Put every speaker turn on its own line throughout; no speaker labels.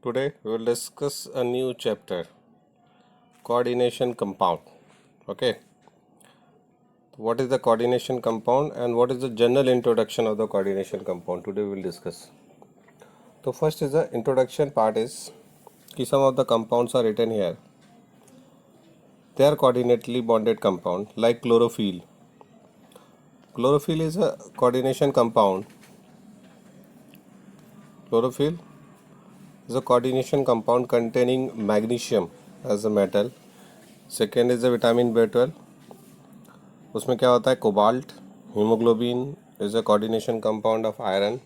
Today we will discuss a new chapter, coordination compound. Okay, what is the coordination compound and what is the general introduction of the coordination compound? Today we will discuss. So first is the introduction part is some of the compounds are written here. They are coordinately bonded compound like chlorophyll. Chlorophyll is a coordination compound. Chlorophyll is a coordination compound containing magnesium as a metal. Second is the vitamin B12. उसमें क्या होता है cobalt. Haemoglobin is a coordination compound of iron.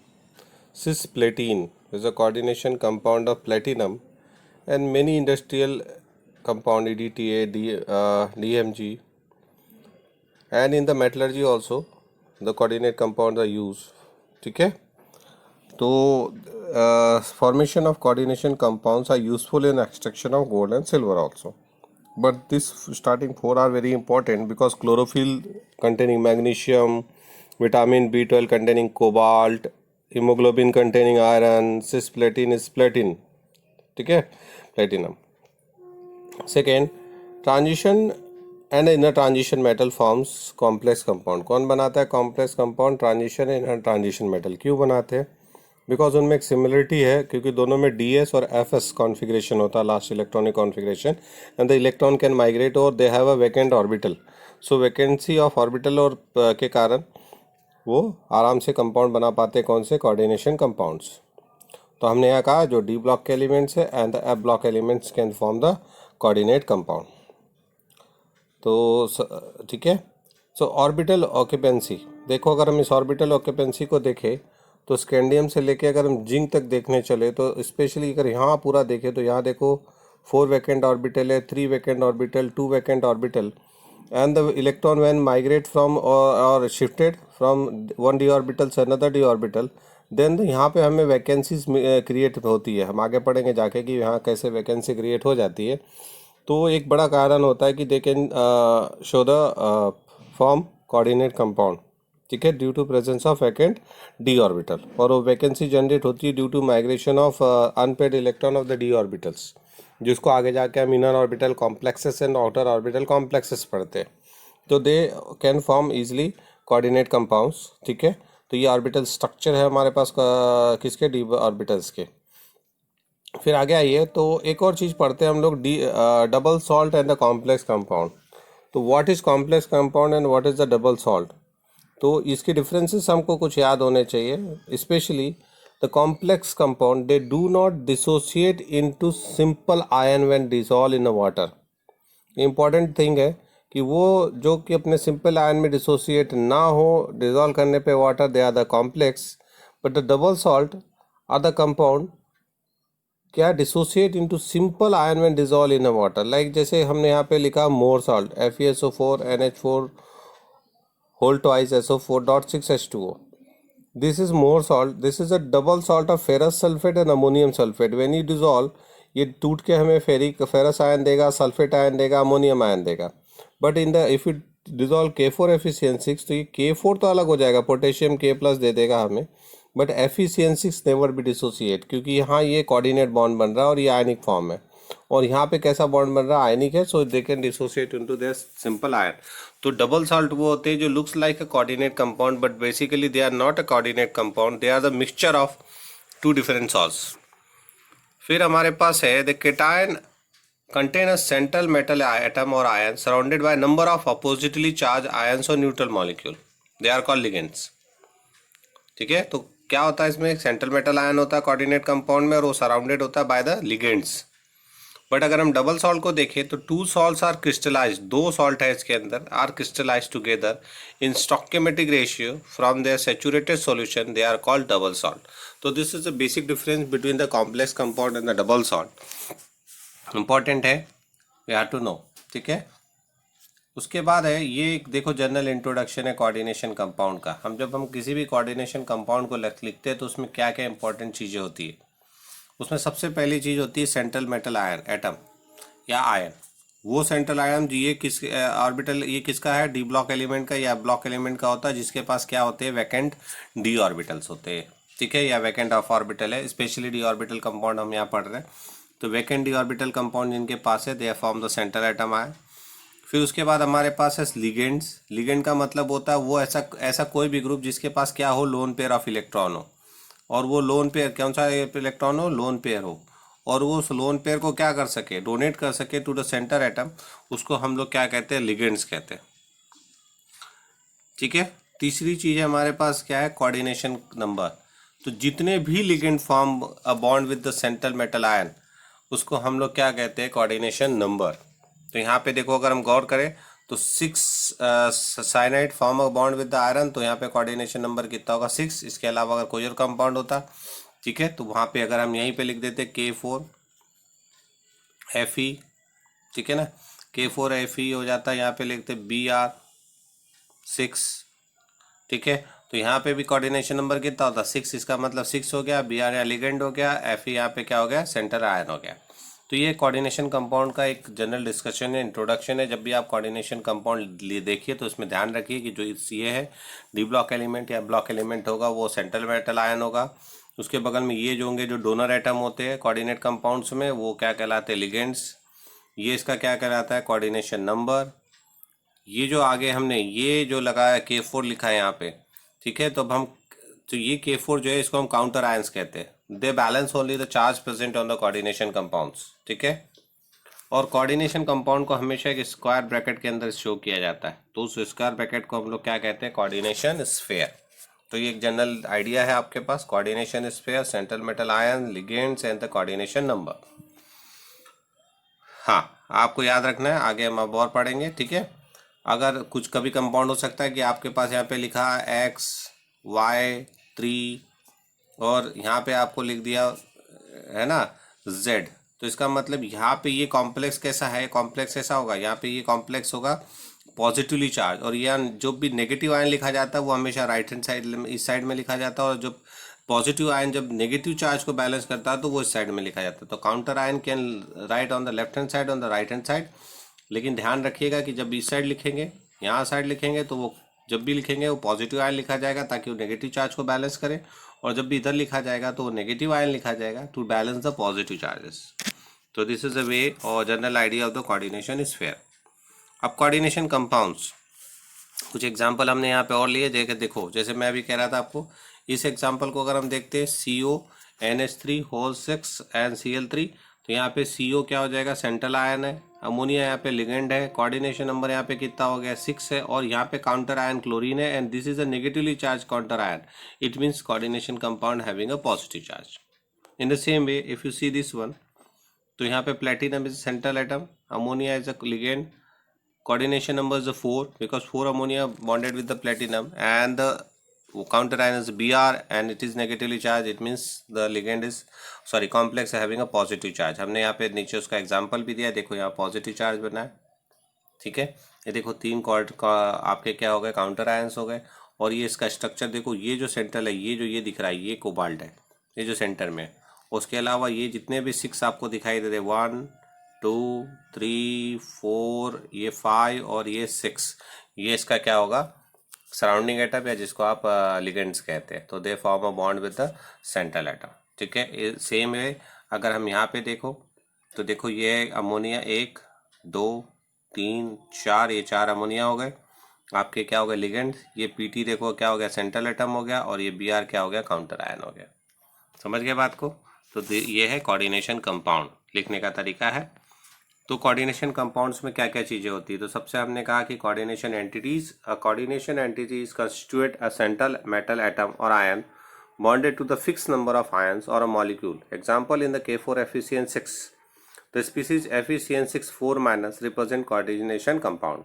Cisplatin is a coordination compound of platinum and many industrial compound EDTA, DMG, and in the metallurgy also the coordinate compound are use. ठीक है, तो formation of coordination compounds are useful in extraction of gold and silver also. But this starting four are very important because chlorophyll containing magnesium, vitamin B12 containing cobalt, hemoglobin containing iron, cisplatin is platin. ठीक है, platinum. Second, transition and inner transition metal forms complex compound. कौन बनाता है complex compound? Transition and inner transition metal. क्यों बनाते हैं? Because उनमें एक सिमिलरिटी है क्योंकि दोनों में DS और FS कॉन्फ़िगरेशन होता है, last electronic configuration, and the electron can migrate और they have a vacant orbital. So vacancy of orbital और के कारण वो आराम से कंपाउंड बना पाते हैं. कौन से? Coordination compounds. तो हमने यहाँ कहा जो D ब्लॉक के एलिमेंट्स है and the F block elements can form the coordinate compound. तो ठीक है. सो ऑर्बिटल ऑक्यूपेंसी देखो, अगर हम इस ऑर्बिटल ऑक्यूपेंसी को देखें तो स्कैंडियम से लेके अगर हम जिंक तक देखने चले तो स्पेशली अगर यहाँ पूरा देखें तो यहाँ देखो 4 वैकेंट ऑर्बिटल है, 3 vacant orbital, 2 vacant orbital, and the electron when migrate from और shifted from one d orbital से अनदर d ऑर्बिटल, देन यहाँ पे हमें वैकेंसीज क्रिएट होती है. हम आगे पढ़ेंगे जाके कि यहाँ कैसे वैकेंसी क्रिएट हो जाती है. तो एक बड़ा कारण होता है कि they can show the form coordinate compound. ठीक है, due to presence of vacant d orbital, और वो वैकेंसी जनरेट होती है due to migration of unpaired electron of the d orbitals, जिसको आगे जाके हम inner orbital complexes and outer orbital complexes पढ़ते हैं. तो they can form easily coordinate compounds. ठीक है, तो ये ऑर्बिटल स्ट्रक्चर है हमारे पास किसके? d ऑर्बिटल्स के. फिर आगे आइए तो एक और चीज़ पढ़ते हैं हम लोग, double salt and the complex compound. तो what is complex compound and what is the double salt? तो इसके डिफरेंसेस हमको कुछ याद होने चाहिए. Specially the complex compound they do not dissociate into simple ion when dissolve in water. Important thing है कि वो जो कि अपने सिंपल आयन में डिसोशिएट ना हो डिसॉल्व करने पे water, they are the complex. But the double salt are the compound क्या dissociate into simple ion when dissolve in water. Like जैसे हमने यहाँ पे लिखा Mohr salt FeSO4 NH4 whole twice SO4.6H2O. This is more salt. This is a double salt of ferrous sulfate and ammonium sulfate. When you dissolve, ये टूट के हमें ferrous ion देगा, सल्फेट आयन देगा, अमोनियम आयन देगा. But in the if you dissolve K4FeCN6 तो ये K4 तो अलग हो जाएगा, पोटेशियम K+ दे देगा हमें. But FeCN6 never be dissociate, क्योंकि यहाँ ये कोऑर्डिनेट बॉन्ड बन रहा है और ये आयनिक फॉर्म है. और यहाँ पे कैसा बॉन्ड बन रहा है? आयनिक है. So they can dissociate into their simple ion. तो डबल सॉल्ट वो होते हैं जो looks like a coordinate compound but basically they are not a coordinate compound, they are the mixture of two different salts. फिर हमारे पास है the cation contain a central metal atom or ion surrounded by a number of oppositely charged ions or neutral molecule. They are called ligands. ठीक है, तो क्या होता है इसमें? एक सेंट्रल मेटल आयन होता है कोऑर्डिनेट कंपाउंड में और वो सराउंडेड होता है बाय द लिगेंड्स. बट अगर हम डबल सॉल्ट को देखें तो 2 सॉल्ट्स आर क्रिस्टलाइज्ड, 2 सॉल्ट है इसके अंदर, are crystallised together in stoichiometric ratio from their saturated solution, they are called double salt. तो this is the basic difference between the complex compound and the double salt. Important है, we have to know. ठीक है, उसके बाद है ये देखो general introduction है कोऑर्डिनेशन कंपाउंड का. हम किसी भी कोऑर्डिनेशन कंपाउंड को लिखते हैं तो उसमें क्या क्या इंपॉर्टेंट चीज़ें होती है. उसमें सबसे पहली चीज़ होती है सेंट्रल मेटल आयन, एटम या आयन. वो सेंट्रल आयन ये किस ऑर्बिटल, ये किसका है? D ब्लॉक एलिमेंट का या ब्लॉक एलिमेंट का होता है, जिसके पास क्या होते हैं? वैकेंट D ऑर्बिटल्स होते हैं. ठीक है, या वैकेंट ऑफ ऑर्बिटल है। स्पेशली डी ऑर्बिटल कंपाउंड हम यहाँ पढ़ रहे हैं। तो वैकेंट डी ऑर्बिटल कंपाउंड जिनके पास है they form the central atom आए। फिर उसके बाद हमारे पास है लिगेंड्स। लिगेंड का मतलब होता है वो ऐसा ऐसा कोई भी ग्रुप जिसके पास क्या हो, लोन पेयर ऑफ इलेक्ट्रॉन हो। और वो लोन पेयर कौन सा इलेक्ट्रॉन हो, लोन पेयर हो। और वो उस लोन पेयर को क्या कर सके, डोनेट कर सके टू द सेंटर एटम, उसको हम लोग क्या कहते हैं, लिगेंड्स कहते हैं। ठीक है। तीसरी चीज़ है हमारे पास क्या है, कोऑर्डिनेशन नंबर। तो जितने भी ligand form a bond with the central metal ion, उसको हम लोग क्या कहते हैं, कोऑर्डिनेशन नंबर। तो यहाँ पे देखो, अगर हम गौर करें तो 6 cyanide form a bond with the iron, तो यहाँ पे कोऑर्डिनेशन नंबर कितना होगा, 6। इसके अलावा अगर कोई और कंपाउंड होता, ठीक है, तो वहाँ पे अगर हम यहीं पे लिख देते K4Fe, ठीक है ना, K4Fe हो जाता है, यहाँ पे लिखते Br6, ठीक है। तो यहाँ पे भी कोऑर्डिनेशन नंबर कितना होता है, 6। इसका मतलब 6 हो गया, Br यहाँ लिगेंड हो गया, Fe यहाँ पे क्या हो गया, सेंटर आयन हो गया। तो ये कोऑर्डिनेशन कंपाउंड का एक जनरल डिस्कशन है, इंट्रोडक्शन है। जब भी आप कोऑर्डिनेशन कंपाउंड देखिए तो इसमें ध्यान रखिए कि जो ये है डी ब्लॉक एलिमेंट या ब्लॉक एलिमेंट होगा वो सेंट्रल मेटल आयन होगा। उसके बगल में ये जो होंगे, जो डोनर एटम होते हैं कोऑर्डिनेट कंपाउंड्स में, वो क्या कहलाते हैं, लिगेंड्स। ये इसका क्या कहलाता है, कोऑर्डिनेशन नंबर। ये जो आगे हमने ये जो लगाया K4 लिखा है यहाँ पे, ठीक है, तो अब हम, तो ये K4 जो है इसको हम काउंटर आयंस कहते हैं। They balance only the charge present on the coordination compounds, ठीक है। और कोऑर्डिनेशन कंपाउंड को हमेशा एक स्क्वायर ब्रैकेट के अंदर शो किया जाता है, तो उस स्क्वायर ब्रैकेट को हम लोग क्या कहते हैं, कोऑर्डिनेशन स्फीयर। तो ये एक जनरल आइडिया है आपके पास, coordination sphere, central metal ion, ligands and the coordination number. हाँ, आपको याद रखना है, आगे हम अब और पढ़ेंगे, ठीक है। अगर कुछ कभी कंपाउंड हो सकता है कि आपके पास यहाँ पे लिखा है XY3 और यहाँ पे आपको लिख दिया है ना Z, तो इसका मतलब यहाँ पे ये कॉम्प्लेक्स कैसा है, कॉम्प्लेक्स ऐसा होगा, यहाँ पे ये कॉम्प्लेक्स होगा पॉजिटिवली चार्ज। और यहाँ जो भी नेगेटिव आयन लिखा जाता है वो हमेशा राइट हैंड साइड, इस साइड में लिखा जाता है, और जो पॉजिटिव आयन जब नेगेटिव चार्ज को बैलेंस करता है तो वो इस साइड में लिखा जाता है। तो counter ion can write on the left hand side, on the right hand side. लेकिन ध्यान रखिएगा कि जब इस साइड लिखेंगे, यहाँ साइड लिखेंगे, तो वो जब भी लिखेंगे वो पॉजिटिव आयन लिखा जाएगा ताकि वो नेगेटिव चार्ज को बैलेंस करे, और जब भी इधर लिखा जाएगा तो वो नेगेटिव आयन लिखा जाएगा to balance the positive charges. तो दिस इज अ वे और general idea of the coordination sphere. अब कोऑर्डिनेशन कंपाउंड्स, कुछ एग्जाम्पल हमने यहाँ पे और लिए, देखो जैसे मैं अभी कह रहा था आपको, इस एग्जाम्पल को अगर हम देखते हैं CONH3 6 एंड Cl3, तो यहाँ पे CO क्या हो जाएगा, सेंट्रल आयन है, अमोनिया यहाँ पे लिगेंड है, कोऑर्डिनेशन नंबर यहाँ पे कितना हो गया, 6 है, और यहाँ पे काउंटर आयन क्लोरीन है, and this is a negatively charge counter ion, it means coordination compound having a positive charge. In the same way if you see this one, तो यहाँ पे platinum is central atom, ammonia is a ligand, coordination number is 4 because 4 ammonia bonded with the platinum, and the counter ion is Br and it is negatively charged, it means the ligand is complex having a positive charge। हमने यहाँ पे नीचे उसका example भी दिया, देखो यहाँ positive charge बना है, ठीक है। ये देखो 3 कॉर्ड का आपके क्या हो गए, काउंटर आयंस हो गए। और ये इसका स्ट्रक्चर देखो, ये जो सेंट्रल है, ये जो ये दिख रहा है, ये कोबाल्ट है, ये जो सेंटर में। उसके अलावा ये जितने भी 6 आपको दिखाई दे रहे, 1 2 3 4, ये 5 और ये 6, ये इसका क्या होगा, सराउंडिंग एटम, या जिसको आप लिगेंड्स कहते हैं। तो they form a bond with the central atom, ठीक है। सेम है, अगर हम यहाँ पे देखो तो देखो ये अमोनिया 1 2 3 4, ये 4 अमोनिया हो गए आपके, क्या हो गए, लिगेंड्स। ये PT देखो क्या हो गया, सेंट्रल एटम हो गया, और ये Br क्या हो गया, काउंटर आयन हो गया। समझ गए बात को। तो ये है कोऑर्डिनेशन कंपाउंड, लिखने का तरीका है। तो कोऑर्डिनेशन कंपाउंड्स में क्या क्या चीज़ें होती है, तो सबसे हमने कहा कि coordination entities, coordination entities constitute a central metal atom और ion bonded to the fixed number of ions or a molecule. Example in the K4FeCN6, the species FeCN6 4- represent coordination compound।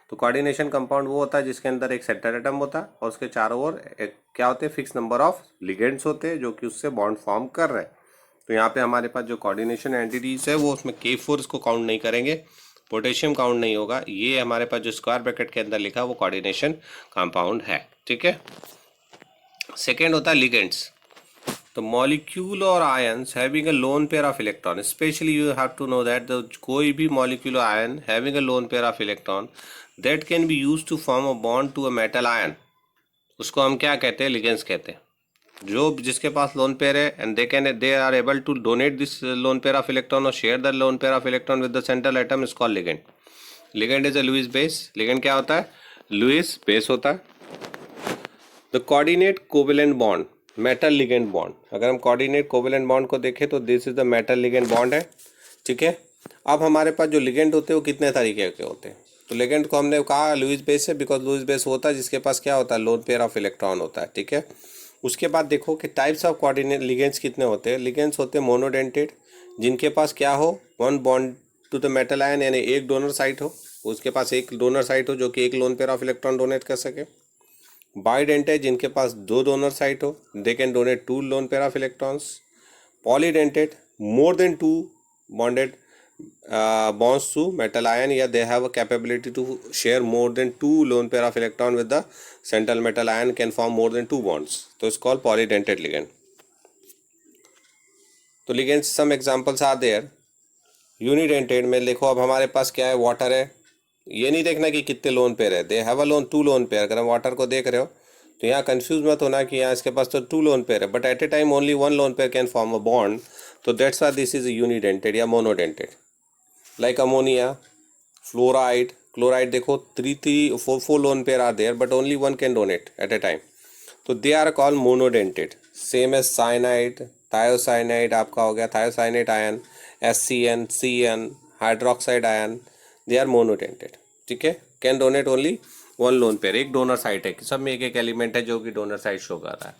तो कोऑर्डिनेशन कंपाउंड वो होता है जिसके अंदर एक central atom होता है और उसके चारों ओर क्या होते हैं, फिक्स नंबर ऑफ लिगेंड्स होते हैं जो कि उससे बॉन्ड फॉर्म कर रहे हैं। तो यहाँ पे हमारे पास जो कोऑर्डिनेशन एंटिटीज है वो उसमें K4 को काउंट नहीं करेंगे, पोटेशियम काउंट नहीं होगा, ये हमारे पास जो स्क्वायर ब्रैकेट के अंदर लिखा है वो कोऑर्डिनेशन कंपाउंड है, ठीक है। सेकेंड होता है लिगेंड्स। तो मॉलिक्यूल और ions having a lone pair of electron, specially you have to know that कोई भी मॉलिक्यूल और ion having a lone pair of electron that can be use to form a bond to a metal ion, उसको हम क्या कहते हैं, ligands कहते हैं। जो जिसके पास लोन पेयर है and they are able to donate this lone pair of electron और share the lone pair of electron with the central atom is called ligand. Ligand is a Lewis base. Ligand क्या होता है? Lewis base होता है. The coordinate covalent bond, metal ligand bond. अगर हम coordinate covalent bond को देखें तो this is the metal ligand bond है. ठीक है. अब हमारे पास जो लिगेंड होते हैं वो कितने तरीके के होते हैं? तो लिगेंड को हमने कहा लुईस बेस है, बिकॉज लुईस बेस होता है जिसके पास क्या होता है? लोन पेयर ऑफ इलेक्ट्रॉन होता है. ठीक है. उसके बाद देखो कि टाइप्स ऑफ कोऑर्डिनेट लिगेंड्स कितने होते हैं. लिगेंड्स होते हैं मोनोडेंटेड, जिनके पास क्या हो? One bond to the metal ion, यानी एक डोनर साइट हो, उसके पास एक डोनर साइट हो जो कि एक lone pair of electron donate कर सके. बाइडेंटेड, जिनके पास दो डोनर साइट हो, they can donate two lone pair of electrons. Polydentate, more than two bonded bonds to metal ion, या they have a capability to share more than two lone pair of electron with the central metal ion, can form more than two bonds. तो it's called polydentate ligand. तो ligands some examples are there. Unidentate में देखो, अब हमारे पास क्या है? Water है. ये नहीं देखना कि कितने लोन पेयर है. They have a lone two lone pair. अगर हम वाटर को देख रहे हो तो यहाँ कंफ्यूज मत होना कि यहाँ इसके पास तो टू लोन पेयर है, but at a time only one lone pair can form a bond. तो that's why this is unidentate या monodentate. Like ammonia, fluoride, chloride, देखो three four lone pair are there but only one can donate at a time. तो they are called monodentate. Same as cyanide, thiocyanide आपका हो गया, thiocyanate ion, SCN, CN, hydroxide ion, they are monodentate. ठीक है. Can donate only one lone pair. एक donor site है, सब में एक एक एलिमेंट है जो कि डोनर साइट शो कर रहा है.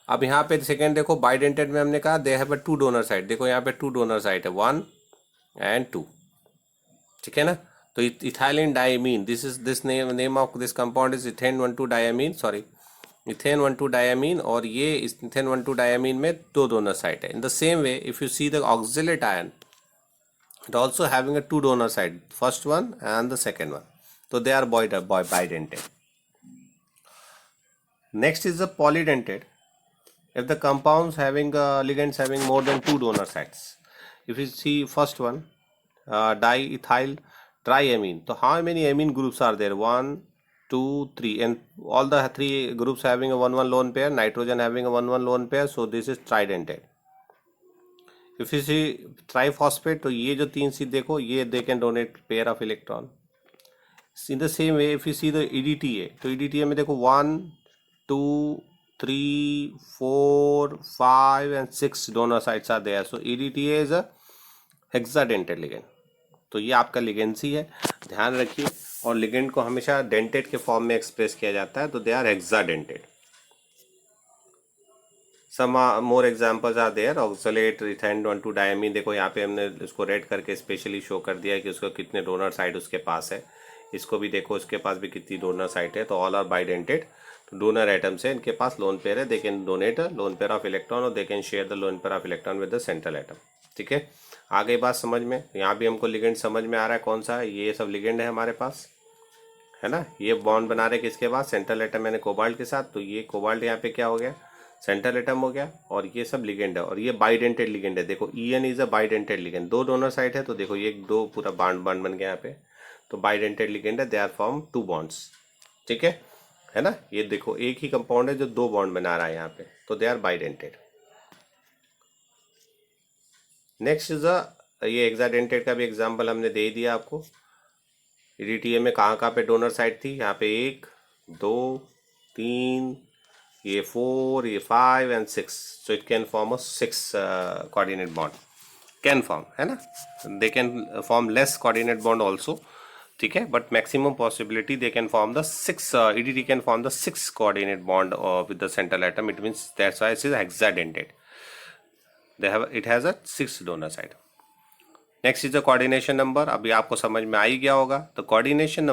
अब यहाँ पे सेकेंड देखो, बाइडेंटेड में हमने कहा दे have a two donor site. देखो यहाँ पे टू डोनर साइट है, 1 and 2. ठीक है ना. तो ethylene diamine, this is this name of this compound is ethane 1,2 diamine, sorry ethane 1,2 diamine. और ये इथेन 1,2 डायमीन में दो डोनर साइट है. इन the same way if you see the oxalate ion, it also having a two donor side, first one and the second one. So they are bidentate. Next is the polydentate. If the compounds having ligands having more than two donor sites. If you see first one, diethyl triamine. So how many amine groups are there? 1, 2, 3, and all the three groups having a 1,1 lone pair. Nitrogen having a 1,1 lone pair. So this is tridentate. If you see triphosphate, तो ये जो तीन सी देखो, ये they can donate pair of electron. In the same way if you see the EDTA, तो EDTA में देखो 1, 2, 3, 4, 5 and 6 donor sites are there. So EDTA is a hexadentate ligand. तो ये आपका लिगेंसी है, ध्यान रखिए. और लिगेंड को हमेशा डेंटेड के फॉर्म में एक्सप्रेस किया जाता है, तो they are hexadentate. Some more examples are there. Oxalate ethane 1,2 diamine, देखो यहाँ पे हमने इसको रेड करके स्पेशली शो कर दिया है कि उसको कितने डोनर साइट उसके पास है. इसको भी देखो, उसके पास भी कितनी डोनर साइट है. तो ऑल आर बाइडेंटेड. तो डोनर एटम्स है, इनके पास लोन पेयर है, they can donate lone pair of electron और they can share the lone pair of electron with the central atom. ठीक है. आ गई बात समझ में. यहाँ भी हमको लिगेंड समझ में आ रहा है कौन सा है. ये सब लिगेंड है हमारे पास, है ना. ये बॉन्ड बना रहे किसके बाद? सेंट्रल एटम यानी कोबाल्ट के साथ. तो ये कोबाल्ट यहाँ पे क्या हो गया? सेंट्रल एटम हो गया. और ये सब लिगेंड है, और ये बाइडेंटेड लिगेंड है. देखो EN is a bidentate ligand. दो डोनर साइट है, तो देखो ये दो पूरा बॉन्ड बन गया यहाँ पे. तो बाइडेंटेड लिगेंड है, they are form two bonds. ठीक है ना. ये देखो एक ही कंपाउंड है जो दो बॉन्ड बना रहा है यहाँ पे, तो they are bidentate. Next is ये हेक्साडेंटेड का भी एग्जाम्पल हमने दे दिया आपको. EDTA में कहाँ पे डोनर साइट थी? यहाँ पे 1, 2, 3, ये 4, ये 5 and 6. So it can form a 6 coordinate bond. Can form, है ना. They can form less coordinate bond also. ठीक है. But maximum possibility they can form the 6. EDT can form the 6 coordinate bond with the central atom. It means that's why it is hexadentate. It has a 6 donor side. Next is the coordination number. अभी आपको समझ में आ ही गया होगा. The coordination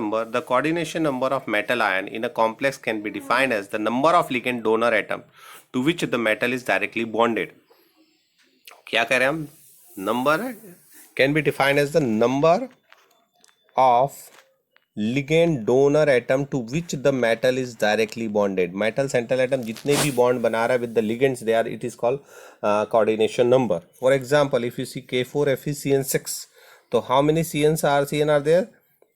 number of metal ion in a complex can be defined as the number of ligand donor atom to which the metal is directly bonded. क्या कह रहे हैं हम? Number can be defined as the number of ligand donor atom to which the metal is directly bonded. Metal central atom जितने भी bond बना रहा है with the ligands, they are, it is called coordination number. For example if you see K4Fe CN6, तो how many CN are there?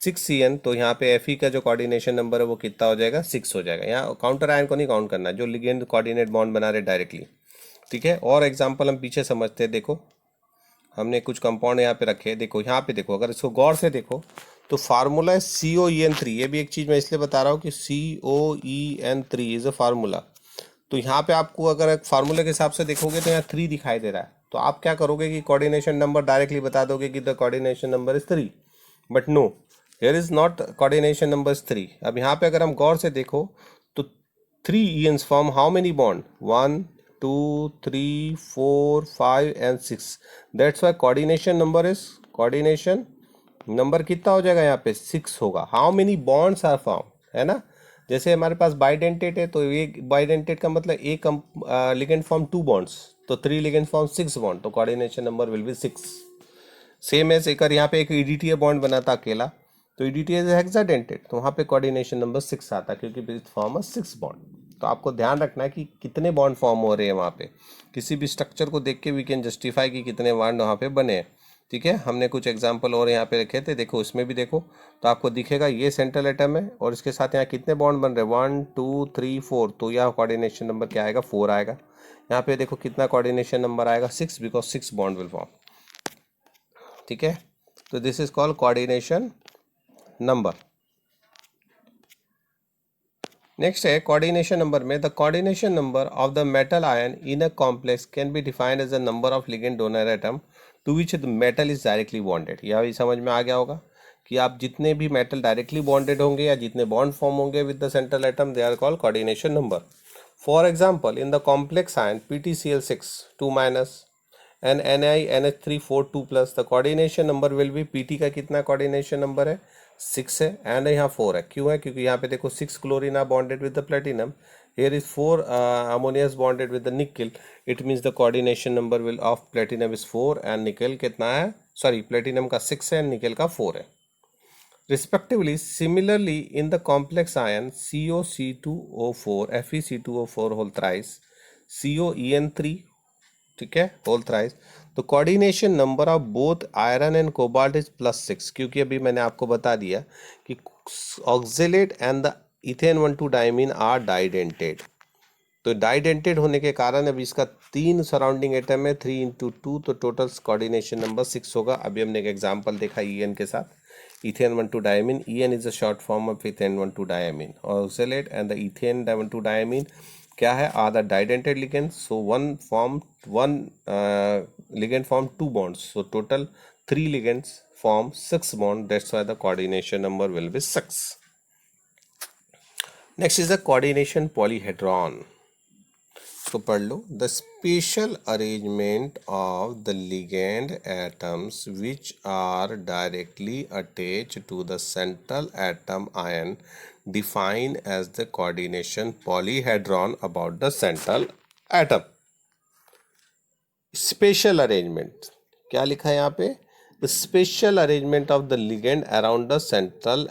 6Cn, तो यहाँ पे Fe का जो कोऑर्डिनेशन नंबर है वो कितना हो जाएगा, 6 हो जाएगा। यहाँ काउंटर आयन को नहीं काउंट करना, जो लिगेंड कोऑर्डिनेट बॉन्ड बना रहे डायरेक्टली, ठीक है। और एग्जांपल हम पीछे समझते हैं। देखो हमने कुछ कंपाउंड यहाँ पे रखे, देखो यहाँ पे देखो, अगर इसको गौर से देखो तो फार्मूला है COEN3। ये भी एक चीज़ मैं इसलिए बता रहा हूँ कि COEN3 इज अ फार्मूला। तो यहाँ पे आपको अगर फार्मूले के हिसाब से देखोगे तो यहाँ 3 दिखाई दे रहा है, तो आप क्या करोगे कि कोऑर्डिनेशन नंबर डायरेक्टली बता दोगे कि the coordination number is 3, but no, here is not coordination number is 3। अब यहाँ पे अगर हम गौर से देखो तो 3 ENs form how many bond, 1 2 3 4 5 and 6। That's why coordination number is, coordination number कितना हो जाएगा यहाँ पे, 6 होगा। How many bonds are form, है ना। जैसे हमारे पास बाइडेंटेट है, तो ये बाइडेंटेट का मतलब एक लिगेंड फॉर्म 2 बॉन्ड्स, तो 3 लिगेंड फॉर्म 6 बॉन्ड, तो coordination number will be 6। Same as एक यहाँ पे एक EDTA बॉन्ड बना था अकेला, तो EDTA इज हेक्साडेंटेट, तो वहाँ पे कोऑर्डिनेशन नंबर 6 आता क्योंकि इट फॉर्म अ 6 बॉन्ड। तो आपको ध्यान रखना है कि कितने बॉन्ड फॉर्म हो रहे हैं वहाँ पे। किसी भी स्ट्रक्चर को देख के वी कैन जस्टिफाई कि कितने बॉन्ड वहाँ पे बने हैं, ठीक है। हमने कुछ एग्जाम्पल और यहाँ पे रखे थे, देखो इसमें भी देखो तो आपको दिखेगा ये सेंट्रल एटम है और इसके साथ यहाँ कितने बॉन्ड बन रहे हैं, 1 2 3 4, तो यहाँ कोऑर्डिनेशन नंबर क्या आएगा, 4 आएगा। यहाँ पे देखो कितना कोऑर्डिनेशन नंबर आएगा, 6, बिकॉज 6 बॉन्ड विल फॉर्म, ठीक है। तो this is called coordination number. Next है कोऑर्डिनेशन नंबर में, the coordination number of the metal ion in a complex can be defined as the number of ligand donor atom to which the metal is directly bonded. यह भी समझ में आ गया होगा कि आप जितने भी मेटल डायरेक्टली बॉन्डेड होंगे या जितने बॉन्ड फॉर्म होंगे with the central atom, they are called coordination number. For example in the complex ion PtCl6 2 minus and NiNH3 4 2 plus, the coordination number will be, Pt का कितना coordination number है, 6 है, and यहाँ 4 है। क्यों है, क्योंकि यहाँ पे देखो 6 chlorine are bonded with the platinum, here is 4 ammonias bonded with the nickel, it means the coordination number will of platinum is 4 and nickel कितना है, सॉरी प्लेटिनम का 6 है, निकल का 4 है respectively. Similarly in the complex ion COC2O4 FeC2O4 whole thrice COEN3, ठीक है, whole thrice, तो coordination number of both iron and cobalt is +6, क्योंकि अभी मैंने आपको बता दिया कि oxalate and the ethane 1,2 diamine are didentate. तो डाइडेंटेड होने के कारण अब इसका 3 सराउंडिंग एटम है, 3 × 2, तो टोटल कोऑर्डिनेशन नंबर 6 होगा। अभी हमने एक एग्जाम्पल देखा EN के साथ, ethane 1,2 diamine, EN is a short form of ethane 1,2 diamine, oxalate and the ethane 1,2 diamine क्या है, are the bidentate ligand, so one ligand form 2 bonds, so total 3 ligands form 6 bond, that's why the coordination number will be 6। Next is the coordination polyhedron, इसको पढ़ लो। The special arrangement of the ligand atoms which are directly attached to the central atom ion define as the coordination polyhedron about the central atom. Special arrangement क्या लिखा है यहाँ पे, the special arrangement of the ligand around the central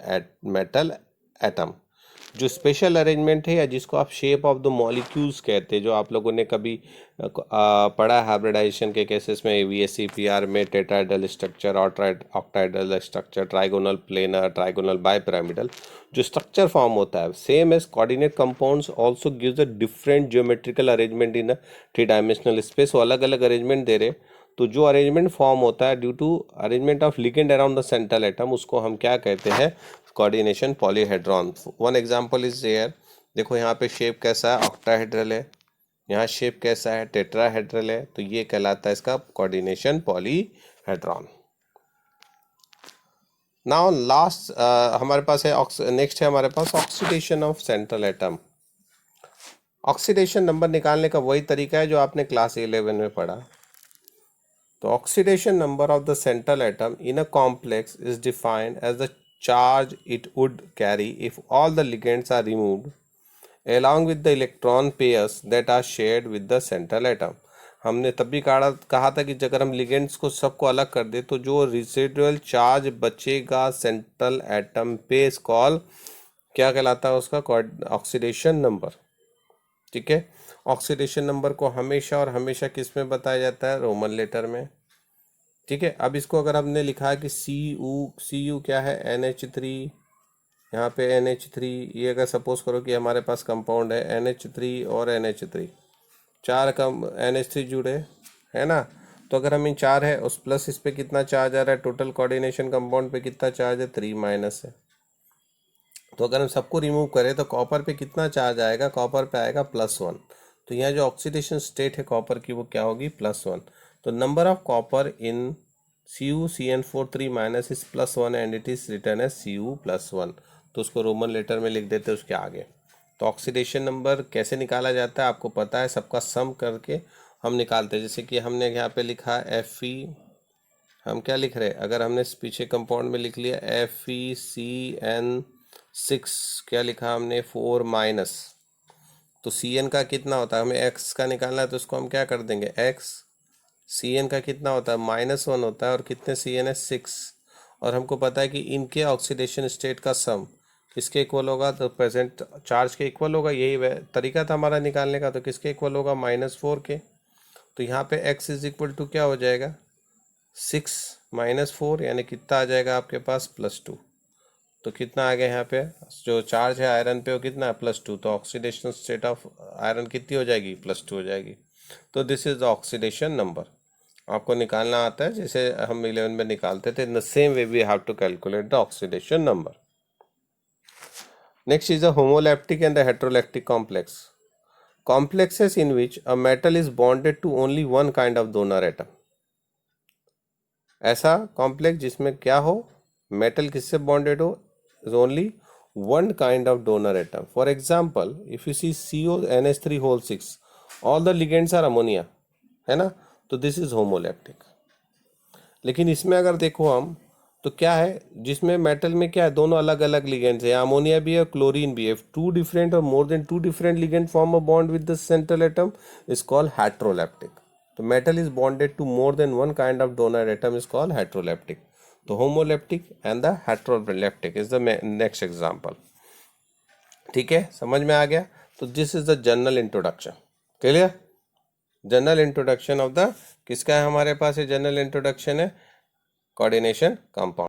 metal atom. जो special arrangement है या जिसको आप शेप ऑफ द मॉलिक्यूल्स कहते हैं, जो आप लोगों ने कभी पढ़ा हाइब्रिडाइजेशन के केसेस में, VSEPR में टेट्राहेड्रल स्ट्रक्चर और octahedral structure, trigonal planar, trigonal bipyramidal, जो स्ट्रक्चर फॉर्म होता है same as coordinate compounds also gives a different geometrical arrangement in a 3 dimensional space. वो अलग अलग अरेंजमेंट दे रहे, तो जो अरेंजमेंट फॉर्म होता है due to arrangement of ligand around the central atom, उसको हम क्या कहते हैं, coordination polyhedron. One example is there, देखो यहाँ पे शेप कैसा है, ऑक्टाहेड्रल है, यहाँ शेप कैसा है, टेट्राहेड्रल है, तो ये कहलाता है इसका कोऑर्डिनेशन पॉलीहेड्रॉन। नाउ लास्ट हमारे पास है, नेक्स्ट है हमारे पास oxidation of central atom. Oxidation number निकालने का वही तरीका है जो आपने क्लास 11 में पढ़ा। तो oxidation number of the central atom in a complex is defined as the charge it would carry if all the ligands are removed along with the electron pairs that are shared with the central atom। हमने तब भी कहा था कि अगर हम ligands को सबको अलग कर दे तो जो रेसिडुअल चार्ज बचेगा सेंट्रल एटम पे इस कॉल क्या कहलाता है, उसका ऑक्सीडेशन नंबर, ठीक है। ऑक्सीडेशन नंबर को हमेशा और हमेशा किस में बताया जाता है, रोमन लेटर में, ठीक है, अब इसको अगर हमने लिखा है कि सी यू क्या है, NH3, यहाँ पे NH3, ये अगर सपोज करो कि हमारे पास कंपाउंड है NH3 और NH3, चार कम NH3 जुड़े, है ना। तो अगर हम इन चार है उस प्लस इस पे कितना चार्ज आ रहा है, टोटल कोऑर्डिनेशन कंपाउंड पे कितना चार्ज है, 3 माइनस है। तो अगर हम सबको रिमूव करें तो कॉपर पे कितना चार्ज आएगा, कॉपर पे आएगा +1। तो यहाँ जो ऑक्सीडेशन स्टेट है कॉपर की वो क्या होगी, +1। तो number of copper in CuCN4 3 minus is +1 and it is written as Cu+1। तो उसको रोमन लेटर में लिख देते हैं उसके आगे। तो ऑक्सीडेशन नंबर कैसे निकाला जाता है आपको पता है, सबका सम करके हम निकालते हैं। जैसे कि हमने यहाँ पे लिखा Fe, हम क्या लिख रहे हैं, अगर हमने इस पीछे कंपाउंड में लिख लिया FeCN6, क्या लिखा हमने 4 माइनस, तो Cn का कितना होता है, हमें x का निकालना है तो उसको हम क्या कर देंगे x, Cn का कितना होता है -1 होता है, और कितने Cn है 6। और हमको पता है कि इनके ऑक्सीडेशन स्टेट का सम किसके इक्वल होगा, तो प्रेजेंट चार्ज के इक्वल होगा। यही तरीका था हमारा निकालने का। तो किसके इक्वल होगा, -4 के। तो यहाँ पे x इज इक्वल टू क्या हो जाएगा, 6 - 4, यानी कितना आ जाएगा आपके पास +2। तो कितना आ गया यहाँ पे, जो चार्ज है आयरन पे वो कितना है, +2। तो ऑक्सीडेशन स्टेट ऑफ आयरन कितनी हो जाएगी, +2 हो जाएगी। तो this is the oxidation number. आपको निकालना आता है जैसे हम 11 में निकालते थे। In the same way we have to calculate the oxidation number. Next is the homoleptic and the heteroleptic complex. Complexes in which a metal is bonded to only one kind of donor atom। ऐसा complex जिसमें क्या हो, metal किससे bonded हो, is only one kind of donor atom. For example if you see CONH3 6, all the ligands are ammonia, है ना। तो this is homoleptic. लेकिन इसमें अगर देखो हम तो क्या है, जिसमें मेटल में क्या है, दोनों अलग अलग लिगेंड्स है, अमोनिया भी है क्लोरीन भी है। टू डिफरेंट और more than 2 different ligand form a bond with the central atom is called heteroleptic. तो metal is bonded to more than one kind of donor atom is called heteroleptic. तो homoleptic and the heteroleptic is the next example. ठीक है, समझ में आ गया। तो this is the general introduction. Clear, general introduction of the, किसका है हमारे पास, ये जनरल इंट्रोडक्शन है कोऑर्डिनेशन कंपाउंड।